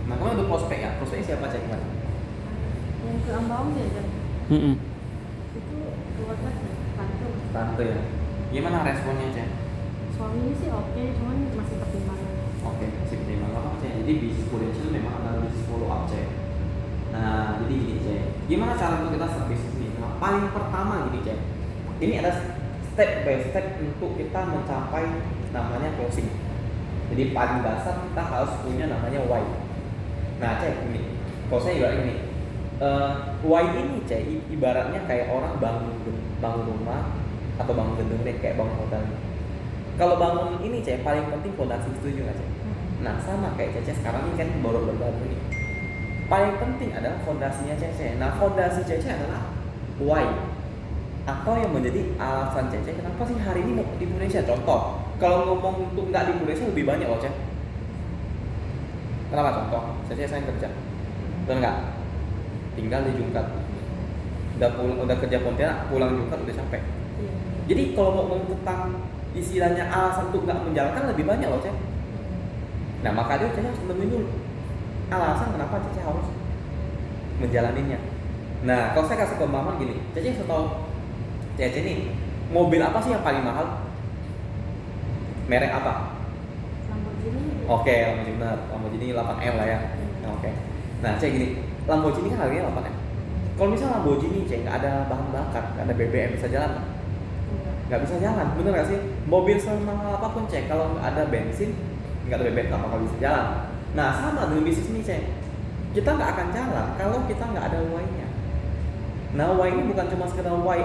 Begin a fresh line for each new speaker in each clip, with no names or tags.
Nah, kamu ada prospek ya? Prospeknya siapa cek kemarin?
Yang ke Ambawang dia
Hmm.
itu keluarga tante.
Tante ya. Gimana responnya cek?
Suaminya sih oke, cuman masih pertimbangan.
Oke, sip terima kasih cek. Jadi bisnis potential memang adalah bisnis follow up cek. Nah, jadi gini cek. Gimana cara untuk kita start bisnis ini? Nah, paling pertama gini cek. Ini ada step by step untuk kita mencapai namanya closing. Jadi paling dasar kita harus punya namanya why. Nah cek ini, kalau saya ibarat ini, why ini cek ibaratnya kayak orang bangun rumah atau bangun gedung deh, kayak bangun hotel. Kalau bangun ini cek paling penting fondasi, setuju nggak cek? Nah sama kayak Cece sekarang ini kan baru berbangun ini. Paling penting adalah fondasinya Cece. Nah fondasi Cece adalah why, atau yang menjadi alasan Cece kenapa sih hari ini mau di Indonesia. Contoh, kalau ngomong untuk nggak di Indonesia lebih banyak loh Cece. Kenapa contoh? Saya kerja, betul nggak? Tinggal di Jungkat, udah kerja Pontianak, pulang Jungkat udah capek.
Iya.
Jadi kalau mau ngomong tentang istilahnya alasan untuk nggak menjalankan lebih banyak loh Cece. Nah maka dia Cece harus menemuin dulu alasan kenapa Cece harus menjalaninya. Nah kalau saya kasih pemahaman gini, Cece setahu Cece nih, mobil apa sih yang paling mahal? Merek apa?
Lamborghini.
Oke, Lamborghini 8M lah ya. Nah, oke. Nah, cek gini, Lamborghini kan harganya 8M. Kalau misalnya Lamborghini cek nggak ada bahan bakar, nggak ada BBM, bisa jalan? Nggak bisa jalan, bener nggak sih? Mobil semahal apapun cek, kalau nggak ada bensin, nggak ada BBM, nggak bakal bisa jalan. Nah, sama dengan bisnis ini cek, kita nggak akan jalan kalau kita nggak ada why-nya. Nah, why ini bukan cuma sekedar why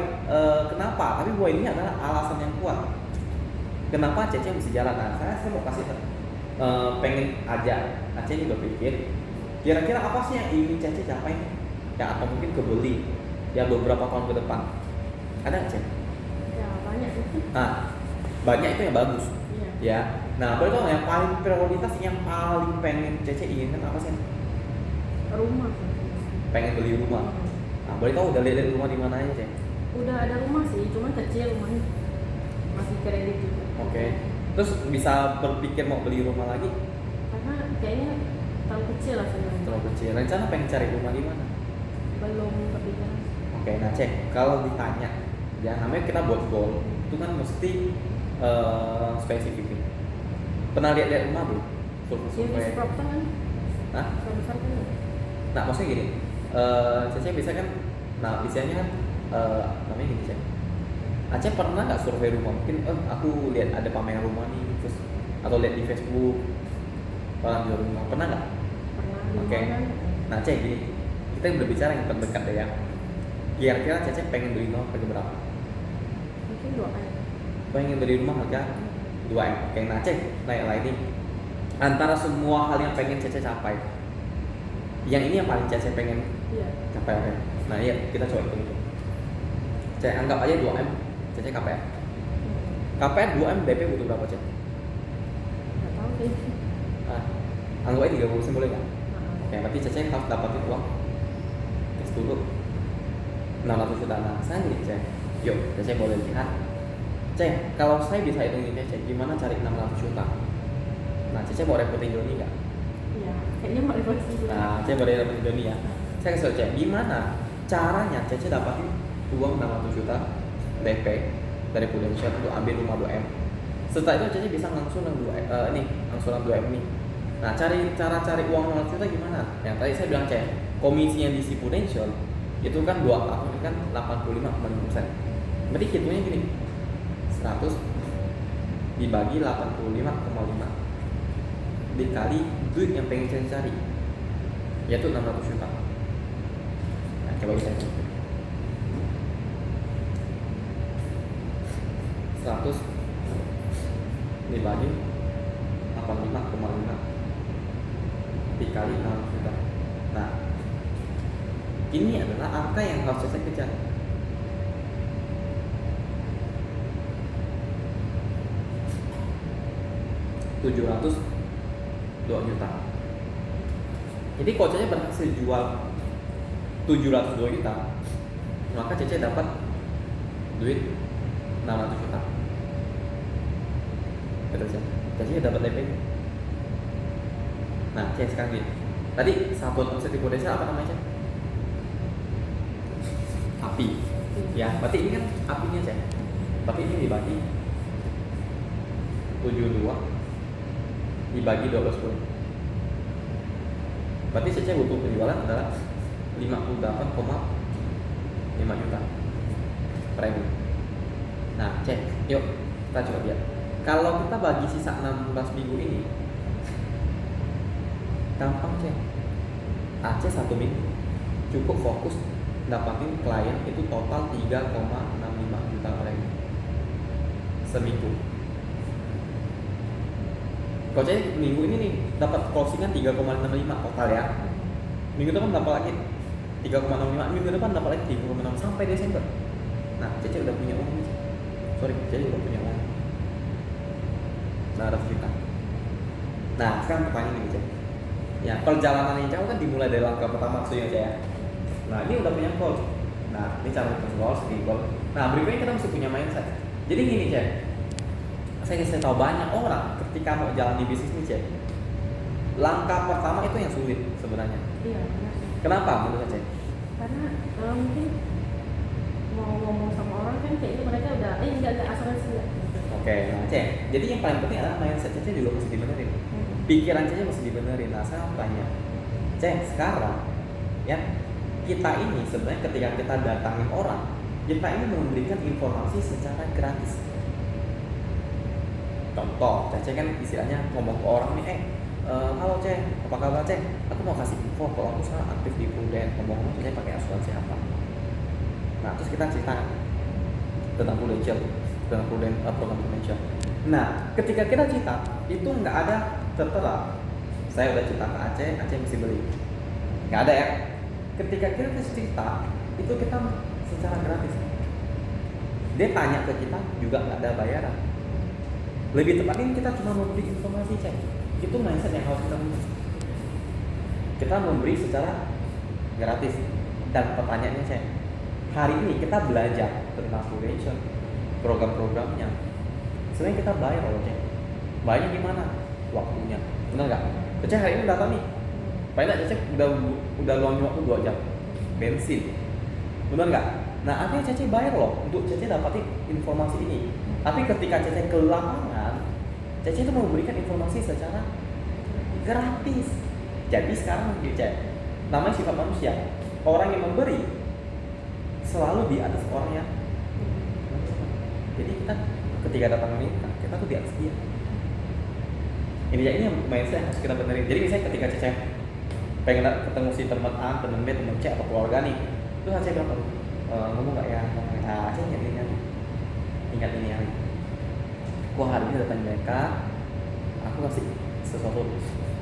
kenapa, tapi why ini adalah alasan yang kuat. Kenapa Cece mesti jalan? Nah, saya mau kasih pengen aja. Cece juga pikir, kira-kira apa sih yang ingin Cece capai? Ya atau mungkin kebeli ya beberapa tahun ke depan. Ada nggak Cece?
Ya banyak itu.
Nah, banyak itu yang bagus.
Iya.
Ya. Nah, boleh tahu yang paling prioritas yang paling pengen Cece inginkan apa sih?
Rumah.
Pengen beli rumah. Nah, boleh tahu udah lihat rumah di mana aja Cece?
Udah ada rumah sih, cuman kecil rumahnya. Masih kredit juga.
Oke. Terus bisa berpikir mau beli rumah lagi?
Karena kayaknya terlalu kecil lah sebenarnya.
Terlalu kecil. Rencana pengen cari rumah di mana?
Belum kepikiran.
Oke, nah cek kalau ditanya, ya namanya kita buat goal itu kan mesti spesifik. Pernah lihat rumah belum?
Iya, di
Survei.
Supropton kan.
Nah,
Besar kan.
nah maksudnya gini, Cece bisa kan, nah biasanya kan namanya gini cek. Aceh pernah nggak survei rumah? Mungkin aku lihat ada pameran rumah nih, terus atau lihat di Facebook orang jual rumah, pernah nggak?
Pernah di
Oke.
rumah kan.
Nah cek gini, kita berbicara yang terdekat deh ya. Kira-kira Cece pengen beli rumah harga berapa?
Mungkin 2 M.
Pengen beli rumah harga 2M. Oke, nah cek naik lagi nih. Antara semua hal yang pengen Cece capai, yang ini yang paling Cece pengen
Iya.
capai apa? Nah iya, kita coba hitung. Cece anggap aja 2M, Cece KPR. KPR 2M DP butuh berapa Cece?
Nggak tahu sih.
Nah, anggap aja 30% boleh nggak?
Nah,
Oke, berarti Cece harus dapatin uang cash dulu 600 juta. Nah, saya nih Cece, yuk Cece boleh lihat Cece, kalau saya bisa hitungin Cece, gimana cari 600 juta? Nah, Cece mau repotin Joni nggak?
iya. Kayaknya mau ribet sih.
Nah, Cece boleh repotin Joni ya. Saya kasih tau Cece, gimana caranya Cece dapatin uang 600 juta DP dari Prudential untuk ambil rumah 2M. Setelah itu Cece bisa ngangsuran 2M nih. Nah, cara cari uang 600 juta gimana? Yang tadi saya bilang Cece, komisi yang diisi Prudential itu kan 2 tahun kan 85,5%. Berarti hitungnya gini, 100 dibagi 85,5 dikali duit yang pengen Cece cari, yaitu 600 juta. Nah, coba kita hitung. 100 dibagi 85,5 dikali 600 juta. Nah, ini adalah angka yang harus saya kejar. $702 juta. Jadi kalau Cece berhasil jual 702 juta, maka Cece dapat duit 600 juta. Betul Cece? Cece dapat DP. Nah, Cece sekarang gini, Tadi satuan omset di Prudential apa namanya? Cek? Api. Ya, berarti ini kan apinya Cek. Tapi ini dibagi 72 dibagi 12 bulan. Berarti Cece butuh penjualan adalah 58,5 juta premi. Nah, cek, yuk kita coba lihat. Kalau kita bagi sisa 16 minggu ini, gampang cek. Aceh 1 minggu cukup fokus dapatin klien itu total 3,65 juta premi seminggu. Kalau cek minggu ini nih dapat closingan 3,65 total ya. Minggu depan dapat lagi 3,65, minggu depan dapat lagi 3,6 sampai Desember. Nah, Cece udah punya uang nih. Sorry, Cece udah punya uang. Nah, ada juta. Nah, sekarang pertanyaan nih, Cece. Ya, perjalanan yang jauh kan dimulai dari langkah pertama maksudnya Cece ya. Nah, ini udah punya goal. Nah, ini cara bikin goal, segi goal. Nah, berikutnya kita mesti punya mindset. Jadi gini, Cece. Saya tahu banyak orang ketika mau jalan di bisnis nih, Cece. Langkah pertama itu yang sulit sebenarnya.
Iya, benar sih.
Kenapa menurut Cece?
Karena mungkin mau ngomong sama orang kan kayaknya mereka udah enggak asuransi ya.
Oke, nah Cece, jadi yang paling penting adalah mindset Cece juga mesti dibenerin. Pikiran Cece mesti dibenerin. Nah, saya mau tanya, Cece, sekarang ya kita ini sebenarnya ketika kita datangin orang, kita ini memberikan informasi secara gratis. Contoh, Cece kan istilahnya ngomong ke orang nih, halo Cece, apa kabar Cece? Aku mau kasih info kalau aku sekarang aktif di Prudent, ngomong-ngomong Cece pakai asuransi apa? Nah, terus kita cerita tentang Prudential, tentang program Prudential. Nah, ketika kita cerita, itu nggak ada setelah saya udah cerita ke Aceh, Aceh mesti beli. Nggak ada ya. Ketika kita cerita, itu kita secara gratis. Dia tanya ke kita juga nggak ada bayaran. Lebih tepatnya kita cuma memberi informasi Cek. Itu mindset yang harus kita punya. Kita memberi secara gratis. Dan pertanyaannya Cek, hari ini kita belajar tentang Prudential, program-programnya. Sebenarnya kita bayar loh Cek. Bayarnya gimana? Waktunya. Benar nggak? Cek hari ini datang nih. Paling Cek udah luangin waktu 2 jam. Bensin. Benar nggak? Nah, artinya Cece bayar loh untuk Cece dapatin informasi ini. Tapi ketika Cece ke lapangan, Cece itu memberikan informasi secara gratis. Jadi sekarang Cece, namanya sifat manusia. Orang yang memberi selalu di atas orang yang. Jadi kita ketika datang meminta, kita tuh di atas dia. Ini yang mindset yang harus kita benerin. Jadi misalnya ketika Cece pengen ketemu si teman A, teman B, teman C atau keluarga nih, terus Cece bilang, ngomong nggak ya? Nah, Cece ingat ini ya. Gua hari ini datang mereka, aku kasih sesuatu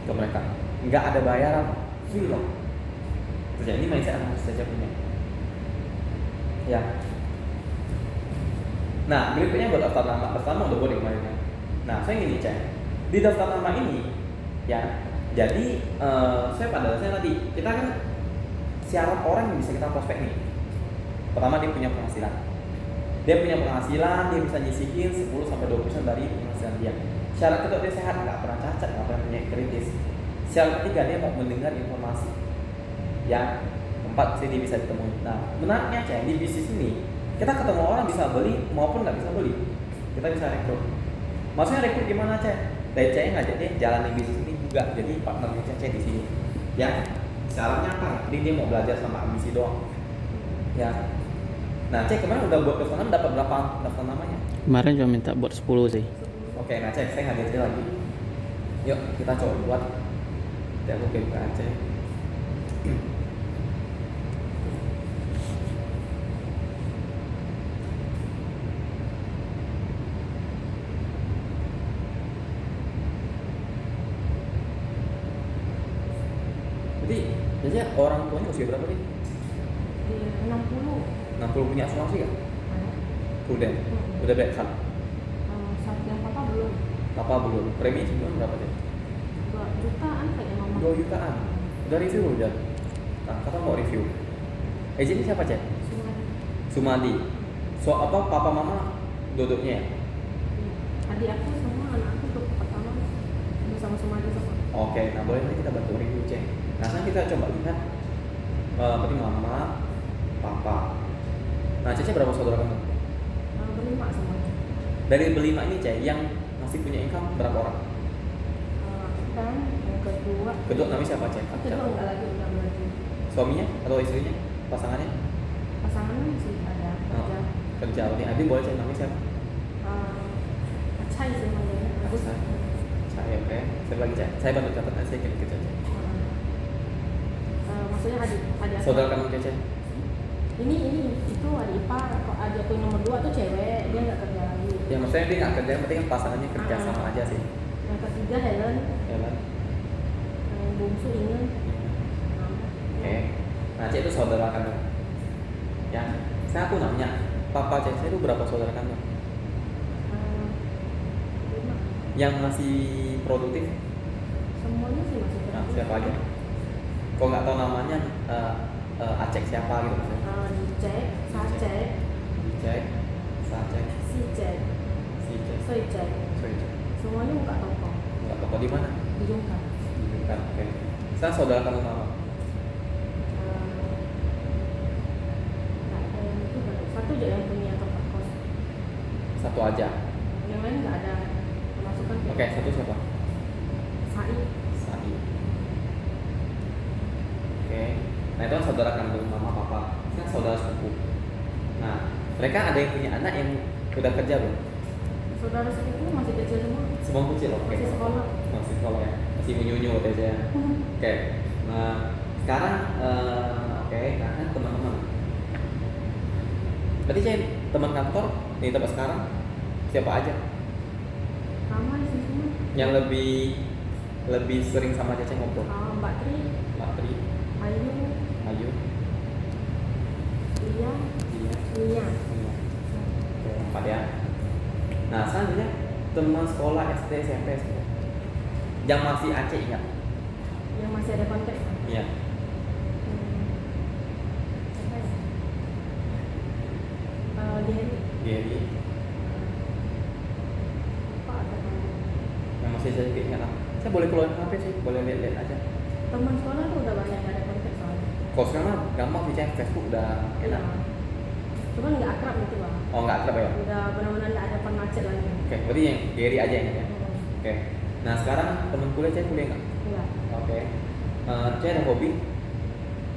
ke mereka. Nggak ada bayaran, free loh. Jadi ini mindset yang harus Cece punya. Ya. Nah, berikutnya buat daftar nama. Pertama udah boleh kemarin. Nah, saya gini Cek. Di daftar nama ini, ya. Jadi saya pada dasarnya tadi kita kan syarat orang yang bisa kita prospek nih. Pertama dia punya penghasilan. Dia bisa nyisihin 10-20% dari penghasilan dia. Syarat kedua dia sehat, nggak pernah cacat, nggak pernah punya kritis. Syarat ketiga dia mau mendengar informasi. Yang keempat dia bisa ditemui. Nah, menariknya Cek, di bisnis ini kita ketemu orang bisa beli maupun nggak bisa beli. Kita bisa rekrut. Maksudnya rekrut gimana Cek? Dari Cek ngajak dia jalan di bisnis ini juga, jadi partnernya Cek di sini. Ya, syaratnya apa? Jadi dia mau belajar sama ambisi doang. Ya. Nah, Cek kemarin udah buat daftar nama, dapat berapa daftar namanya?
Kemarin cuma minta buat 10 sih.
Oke, nah Cek, saya ngajak dia lagi. Yuk, kita coba buat. Dia aku ke Aceh. Jadi orang tuanya usia berapa nih?
Di 60.
60 punya asuransi ya?
Ada.
Udah. Udah bayar kan?
Satu yang papa belum.
Apa belum? Premi sebulan berapa deh?
2 jutaan kayaknya mama.
2 jutaan. Udah review udah. Nah, kata mau review. Agent ini siapa Cek? Sumadi. So apa papa mama duduknya ya?
Adik aku sama anak aku untuk pertama sama Sumadi sama.
Oke, nah boleh nanti kita bantu review Cek. Nah kita coba lihat, berarti mama, papa. Nah, Cece berapa saudara kamu?
Berlima semuanya.
Dari berlima ini Cece, yang masih punya income berapa orang?
Dan yang kedua.
Kedua namanya siapa Cece?
Kedua enggak lagi, udah berarti.
Suaminya atau istrinya? Pasangannya?
Pasangannya masih ada kerja.
Kerja. Ini Abi boleh Cece namanya siapa?
Acai sih manggilnya. Agus.
Saya oke. Saya lagi Cece. Saya bantu catat, saya kirim ke Cece.
Maksudnya adik
Saudara kamu Cece?
ini itu adik ipar. Kok adik aku yang nomor 2 tuh cewek, dia nggak kerja lagi.
Ya maksudnya dia nggak kerja, yang penting kan pasangannya kerja sama aja sih.
Yang ketiga Helen,
Ya kan?
yang bungsu Ingen.
Oke. Nah, Cece itu saudara kamu. Ya. Saya aku nanya, papa Cece itu berapa saudara kamu?
5.
Yang masih produktif?
Semuanya sih masih
Nah,
kerja.
siapa aja? Kalau nggak tahu namanya, Acek siapa gitu misalnya?
Dicek, Sacek,
Cek, Sacek,
Sicek,
si Cek,
Soicek.
sorry Cek.
Semuanya buka toko
Nggak toko di mana?
di Jungkar.
Di Jungkar. Oke. Saya saudara kamu nama?
Nggak ada yang itu baru satu aja yang punya tempat kos.
Satu aja.
Yang lain nggak ada pemasukan.
Oke, satu siapa?
Sai.
Sani. Oke. Nah itu kan saudara kandung mama papa. Kan saudara sepupu. Nah mereka ada yang punya anak yang udah kerja belum?
Saudara sepupu masih kecil semua.
Semua kecil loh.
Masih sekolah.
Masih sekolah ya. Masih menyunyu aja ya. Oke. Nah sekarang oke. Nah kan teman-teman. Berarti saya teman kantor di tempat sekarang siapa aja?
Sama sih semua.
Yang lebih sering sama Cece ngobrol?
Mbak Tri,
Mbak Tri,
Ayu,
Ayu,
Lia,
Dia,
Nia.
Oke, 4 ya. Nah, selanjutnya teman sekolah SD, SMP semua. Yang masih Aceh ingat?
Yang masih ada kontak.
Iya.
Siapa ya? Gary.
Gary.
Apa ada teman?
Yang masih saya ingat apa? Saya boleh keluarin HP sih, boleh lihat-lihat aja.
Teman sekolah tuh udah banyak yang ada kontak soalnya.
Kalau sekarang mah gampang sih, cek Facebook udah enak.
Iya. Cuman nggak akrab gitu bang.
Oh nggak akrab ya?
Udah benar-benar nggak ada pengacet lagi.
Oke, berarti yang Gary aja yang ya. Oke. Nah sekarang temen kuliah Cek kuliah nggak?
Enggak.
Oke. Cek ada hobi?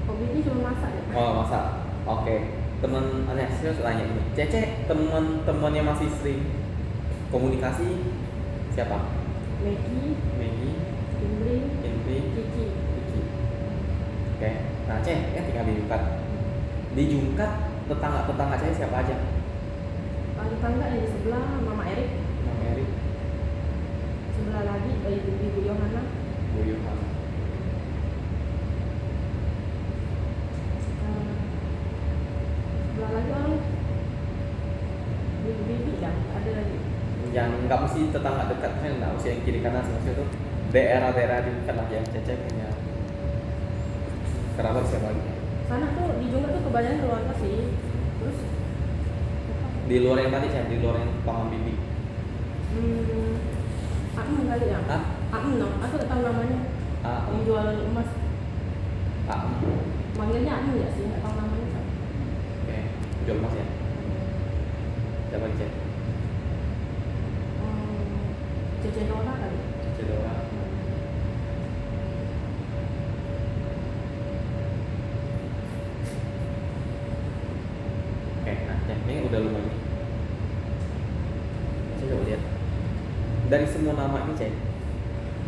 Hobi ini cuma masak ya.
Oh masak. Oke. Temen aneh saya harus tanya ini. Cece teman-teman yang masih sering komunikasi siapa?
Maggie,
Maggie,
Indri,
Indri,
Kiki.
Vicky. Oke. Nah Cek kan tinggal di Jungkat. Di Jungkat tetangga saya siapa aja?
Tetangga yang di sebelah Mama Erik,
Mama Erik,
sebelah lagi Ibu Yohana.
Bu Yohan.
Sebelah lagi orang Bibi kan ada lagi.
Yang nggak mesti tetangga dekat, kan nggak mesti yang kiri kanan, maksudnya itu daerah-daerah di dekat lah yang Cece punya kerabat siapa lagi?
Sana tuh di Jungkar tuh kebanyakan keluarga sih. Terus
Di luar yang tadi Cece, di luar yang paman bibi.
Aem kali ya.
Hah?
Aem no, aku tak tahu namanya. Yang jual emas. Manggilnya Aem ya sih, nggak tahu namanya.
Oke, jual emas ya. Siapa lagi Cece?
Cece Nora kali.
Cece doang. Oke, nah ini udah lumayan nih. Saya coba lihat. Dari semua nama ini Cek,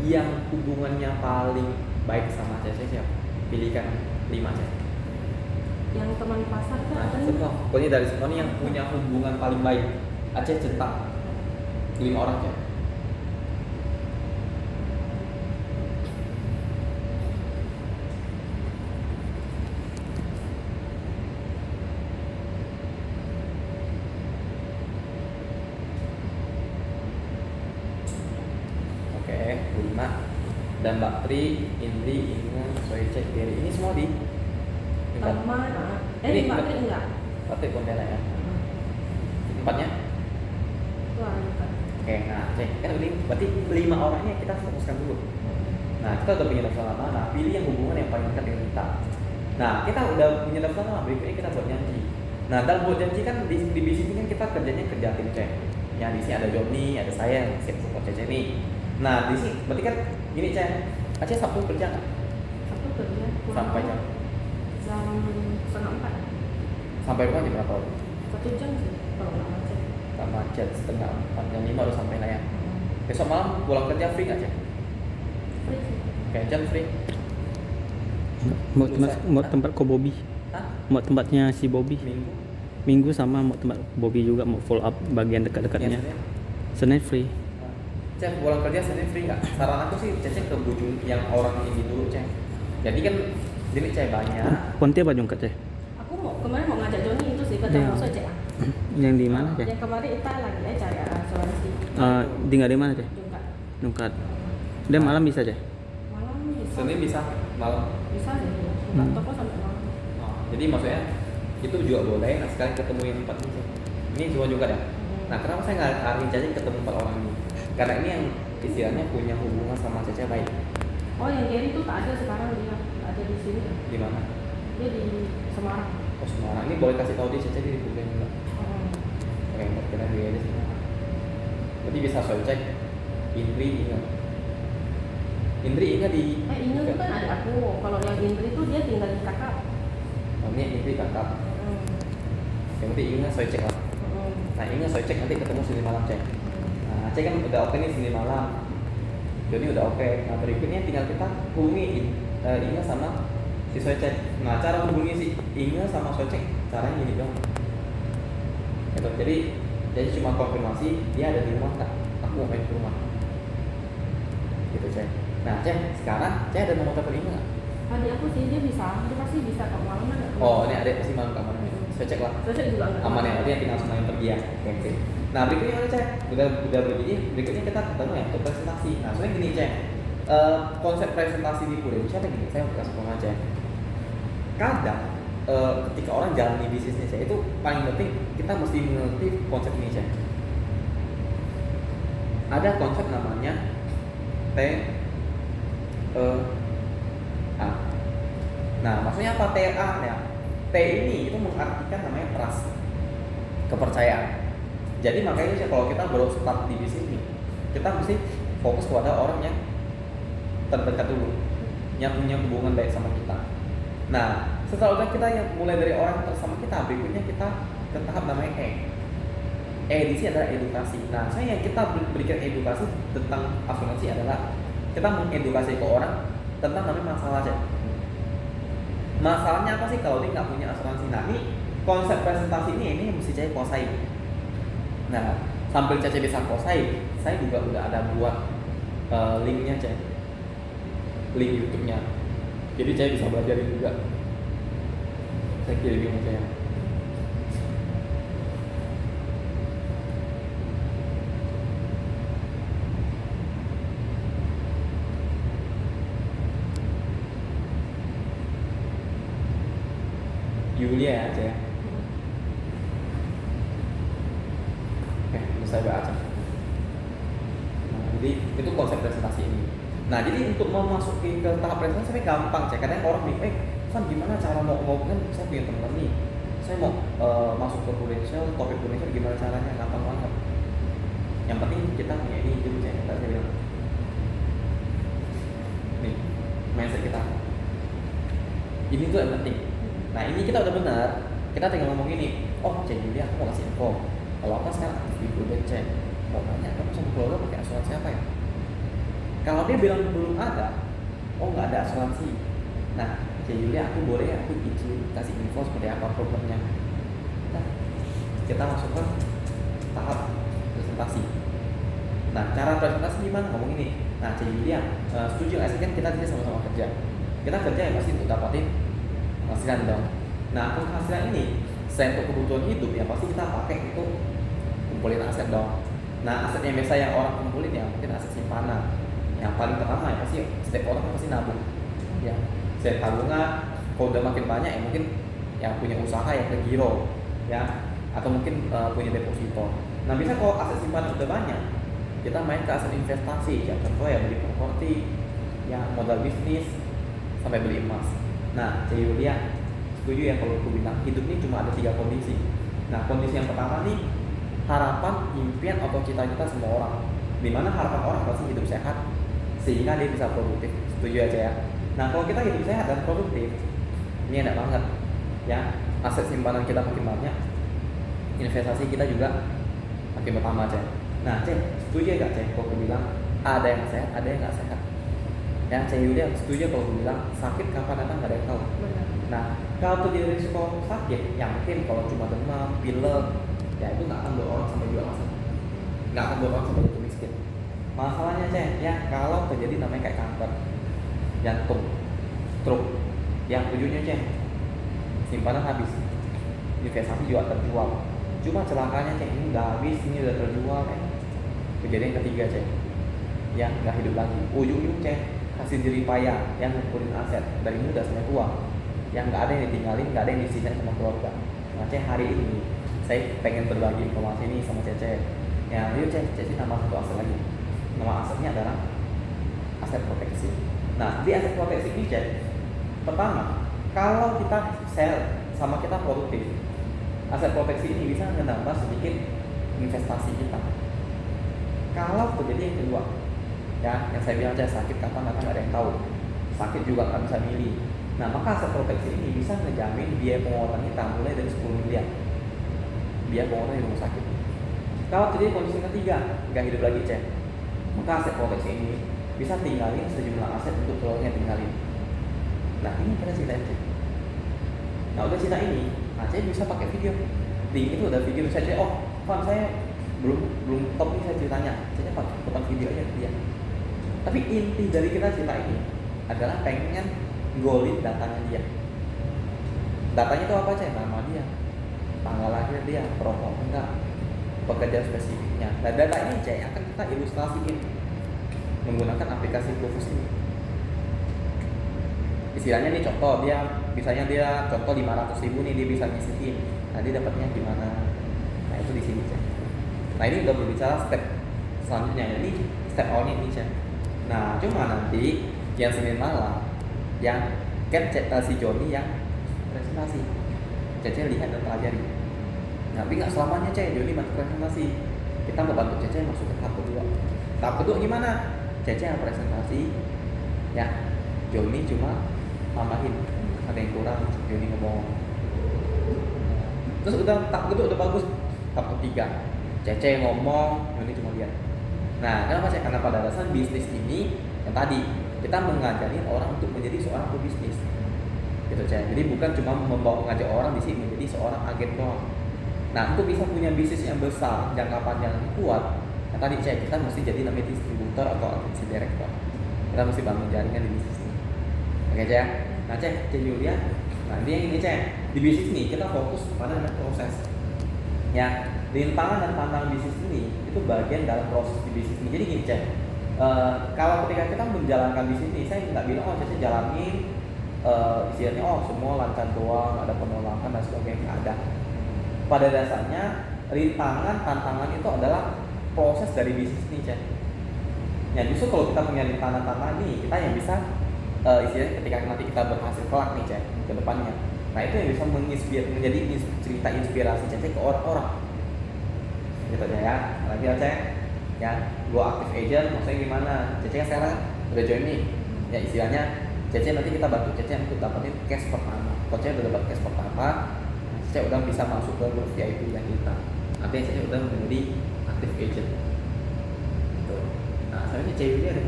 yang hubungannya paling baik sama Cece siapa? Pilihkan 5 Cek.
Yang teman pasar tuh
Nah,
apa nih?
semua. Pokoknya dari semua ini yang punya hubungan paling baik. Aceh centang 5 orang Cek. Oke, 5. Dan Mbak Tri, Indri, Inga, Soecek, Gary. Ini semua di tingkat.
Teman.
Ini
Mbak Tri enggak.
Mbak Tri Pontianak ya. 4-nya.
Wah, bukan.
Oke, nah cek kan ini berarti 5 orang ini kita fokuskan dulu. Nah, kita udah punya daftar nama. Nah, pilih yang hubungan yang paling dekat dengan kita. Nah, kita udah punya daftar nama. Berikutnya kita buat janji. Nah, dalam buat janji kan di bisnis ini kan kita kerjanya kerja tim cek. Ya, di sini ada Joni, ada saya yang siap support Cece nih. Nah, di sini berarti kan gini cek. Aceh Sabtu kerja nggak?
Sabtu kerja pulang
Sampai jam
jam 3:30.
sampai rumah jam berapa?
1 jam sih kalau nggak macet.
Tak macet, 3:30, jam 5 udah sampai lah ya. Besok malam pulang kerja free nggak cek?
Free sih.
Kayak jam free.
Mau tempat ko Bobby.
Hah?
Mau tempatnya si Bobby.
Minggu?
Minggu sama mau tempat Bobby juga mau follow up bagian
Iya,
dekat-dekatnya.
Senin.
Senin free.
Cek pulang kerja Senin free nggak? Saran aku sih Cece ke Bujung yang orang ini dulu cek. Jadi kan jadi cek banyak.
Pontian apa jongkat ceh?
Aku kemarin mau ngajak Joni itu sih ke
Iya.
Tamu Sojek.
Yang di mana ceh?
Yang kemarin kita lagi cari asuransi.
Tinggal di mana ceh?
Juga
Jongkat. Dia malam bisa ceh?
malam bisa.
Senin bisa malam.
Bisa sih. Buka toko sampai malam.
Oh, jadi maksudnya itu juga boleh. Nah sekarang ketemu yang empat ini. Ini cuma juga ya. Nah kenapa saya nggak arahin Cece ketemu 4 orang ini? Karena ini yang istilahnya punya hubungan sama Cece baik.
Oh yang Gary itu tak ada sekarang dia tak ada di sini.
Di mana?
Dia di Semarang.
Oh Semarang. Ini boleh kasih tahu dia Cece di Bogor juga.
Hmm.
Oke, kita dia di sini. Jadi bisa soal cek. Indri ingat. Indri ingat di.
Inge itu kan ada aku. Kalau yang Indri itu dia tinggal di kakak.
Oh, ini Indri kakak.
Hmm.
Yang penting ingat soal cek lah.
Hmm.
Nah ingat soal cek nanti ketemu Senin malam cek. Nah cek kan udah oke nih Senin malam. Jadi udah oke. Nah berikutnya tinggal kita hubungi Inge sama si Soecek. Nah cara hubungi si Inge sama Soecek caranya gini dong. Gitu. Jadi cuma konfirmasi dia ada di rumah nggak? Aku mau main ke rumah. Gitu Cek. Nah Cek sekarang Cek ada nomor telepon Inge nggak?
Adik aku sih dia pasti bisa kalau malam kan.
Oh ini ada pasti malam keamanan. Soecek lah.
Sojek juga enggak.
Aman ya, dia tinggal sama yang pergi ya. Oke. Nah berikutnya udah Cek, udah begini, berikutnya kita ketemu ya untuk presentasi. Nah sebenarnya gini Cek, konsep presentasi di Prudential siapa gini, saya mau kasih pengalaman Cek. Kadang ketika orang jalani bisnisnya Cek, itu paling penting kita mesti mengerti konsep ini Cek. Ada konsep namanya T A. Nah maksudnya apa TA ya? T ini itu mengartikan namanya trust, kepercayaan. Jadi makanya sih kalau kita baru start di bisnis ini, kita mesti fokus kepada orang yang terdekat dulu, yang punya hubungan baik sama kita. Nah, setelah kita yang mulai dari orang sama kita, berikutnya kita ke tahap namanya E. E di sini adalah edukasi. Nah, saya yang kita berikan edukasi tentang asuransi adalah kita mengedukasi ke orang tentang namanya masalah aja. Masalahnya apa sih kalau dia nggak punya asuransi? Nah, ini konsep presentasi ini mesti saya kuasai. Nah, sambil Caca bisa kuasai, saya juga udah ada buat linknya Caca, link YouTube-nya. Jadi Caca bisa belajarin juga. Saya kirimin aja ya. Yulia ya Caca. Oke, saya baca. Nah, jadi itu konsep presentasi ini. Nah, jadi untuk memasuki ke tahap presentasi sebenarnya gampang, Cek. Kadang orang bilang, Van gimana cara mau kan saya punya teman nih. Saya mau masuk ke Prudential, topik Prudential gimana caranya? Gampang banget. Yang penting kita punya ini dulu, Cek. Tadi saya bilang. Nih, mindset kita. Ini tuh yang penting. Nah, ini kita udah benar. Kita tinggal ngomong gini, oh Cek Julia, aku mau kasih info. Kalau apa sekarang aktif di Prudential, mau tanya kamu sama keluarga pakai asuransi apa ya? Kalau dia bilang belum ada, oh nggak ada asuransi. Nah, Cek Julia, aku boleh aku izin kasih info seperti apa problemnya. Nah, kita masuk ke tahap presentasi. Nah, cara presentasi gimana? Ngomong ini. Nah, Cek Julia, setuju nggak sih kan kita sama-sama kerja. Kita kerja ya pasti untuk dapatin penghasilan dong. Nah, penghasilan ini selain untuk kebutuhan hidup ya pasti kita pakai itu kumpulin aset dong. Nah, aset yang biasa yang orang kumpulin ya mungkin aset simpanan. Yang paling pertama ya pasti setiap orang pasti nabung. Ya, saya tabungan. Kalau udah makin banyak ya mungkin yang punya usaha yang ke giro, ya, atau mungkin punya deposito. Nah, bisa kalau aset simpanan udah banyak, kita main ke aset investasi. Ya, contoh ya beli properti, yang modal bisnis sampai beli emas. Nah, Cek Yulia setuju ya kalau aku bilang hidup ini cuma ada 3 kondisi. Nah, kondisi yang pertama nih harapan, impian atau cita-cita semua orang. Dimana harapan orang pasti hidup sehat sehingga dia bisa produktif. Setuju aja ya. Nah, kalau kita hidup sehat dan produktif, ini enak banget ya. Aset simpanan kita makin banyak, investasi kita juga makin bertambah Cek. Nah, Cek, setuju gak Cek kalau aku bilang ada yang sehat, ada yang gak sehat? Ya, Cek Yulia setuju kalau aku bilang sakit kapan datang gak ada yang tahu.
Benar.
Nah, kalau terjadi risiko sakit, yang mungkin kalau cuma demam, pilek, ya itu nggak akan buat orang sampai jual aset, nggak akan buat orang sampai jatuh miskin. Masalahnya Cek, ya kalau terjadi namanya kayak kanker, jantung, stroke, yang tujuannya Cek, simpanan habis, investasi juga terjual. Cuma celakanya Cek, ini udah habis, ini udah terjual, kejadian ketiga Cek, yang nggak hidup lagi. Ujung-ujung Cek, hasil jerih payah yang ngumpulin aset dari muda sampai tua, yang nggak ada yang ditinggalin, nggak ada yang disisain sama keluarga. Nah Cek, hari ini saya pengen berbagi informasi ini sama Cece. Ya, yuk Cece nama satu aset lagi. Nama asetnya adalah aset proteksi. Nah, di aset proteksi ini Cek, pertama, kalau kita share sama kita produktif, aset proteksi ini bisa menambah sedikit investasi kita. Kalau terjadi yang kedua, ya, yang saya bilang Cek, sakit kapan datang nggak ada yang tahu. Sakit juga nggak bisa milih. Nah, maka aset proteksi ini bisa ngejamin biaya pengobatan kita mulai dari 10 miliar. Biaya pengobatan di rumah sakit. Kalau terjadi kondisi ketiga, nggak hidup lagi Cek, maka aset proteksi ini bisa tinggalin sejumlah aset untuk keluarga tinggalin. Nah, ini kita cerita Cek. Nah, udah cerita ini, nah Cek bisa pakai video. Di itu ada video saya Cek, oh, Fan saya belum top nih saya ceritanya. Cek potong video aja dia. Tapi inti dari kita cerita ini adalah pengen golin datanya dia. Datanya itu apa Cek? Nama dia, tanggal lahir dia, perokok enggak, pekerjaan spesifiknya. Nah, data ini Cek akan kita ilustrasiin menggunakan aplikasi Profus ini. Istilahnya nih contoh, dia misalnya dia contoh 500.000 nih dia bisa ngisiin. Nah, dia dapatnya gimana? Nah, itu di sini Cek. Nah, ini udah berbicara step selanjutnya. Jadi step awalnya ini Cek. Nah, cuma nanti yang Senin malam yang si Joni yang presentasi, Cece lihat dan pelajari. Nah, tapi nggak selamanya Cece Joni masuk presentasi. Kita mau bantu Cece masuk ke tahap kedua. Tahap kedua gimana? Cece yang presentasi, ya Joni cuma tambahin ada yang kurang, Joni ngomong. Terus udah tahap kedua udah bagus. Tahap ketiga, Cece ngomong, Joni cuma lihat. Nah, kenapa Cece? Karena pada dasar bisnis ini yang tadi kita mengajarin orang untuk menjadi seorang pebisnis, gitu Cek. Jadi bukan cuma mengajak orang di sini menjadi seorang agen doang. Nah, untuk bisa punya bisnis yang besar, jangka panjang yang kuat, yang tadi Cek, kita mesti jadi namanya distributor atau agency director. Kita mesti bangun jaringan di bisnis ini. Oke Cek. Nah Cek Yulia, nah ini yang ini Cek. Di bisnis ini kita fokus pada proses. Ya, rintangan dan tantangan bisnis ini itu bagian dalam proses di bisnis ini. Jadi gini Cek. Kalau ketika kita menjalankan bisnis ini, saya nggak bilang oh Cece jalanin istilahnya oh semua lancar doang, ada penolakan dan sebagainya, nggak ada. Pada dasarnya rintangan, tantangan itu adalah proses dari bisnis ini Cek. Ya justru kalau kita punya rintangan ini, kita yang bisa istilahnya ketika nanti kita berhasil kelak nih Cek ke depannya. Nah itu yang bisa menjadi cerita inspirasi Cece ke orang-orang. Gitu ya. Lagi Cek. Ya, go active agent maksudnya gimana? Cece kan sekarang udah join nih. Ya istilahnya Cece nanti kita bantu Cece untuk dapetin cash pertama. Kalau Cece udah dapat cash pertama, Cece udah bisa masuk ke grup VIP yang kita. Artinya Cece udah menjadi active agent. Gitu. Nah, sebenarnya Cece ini ada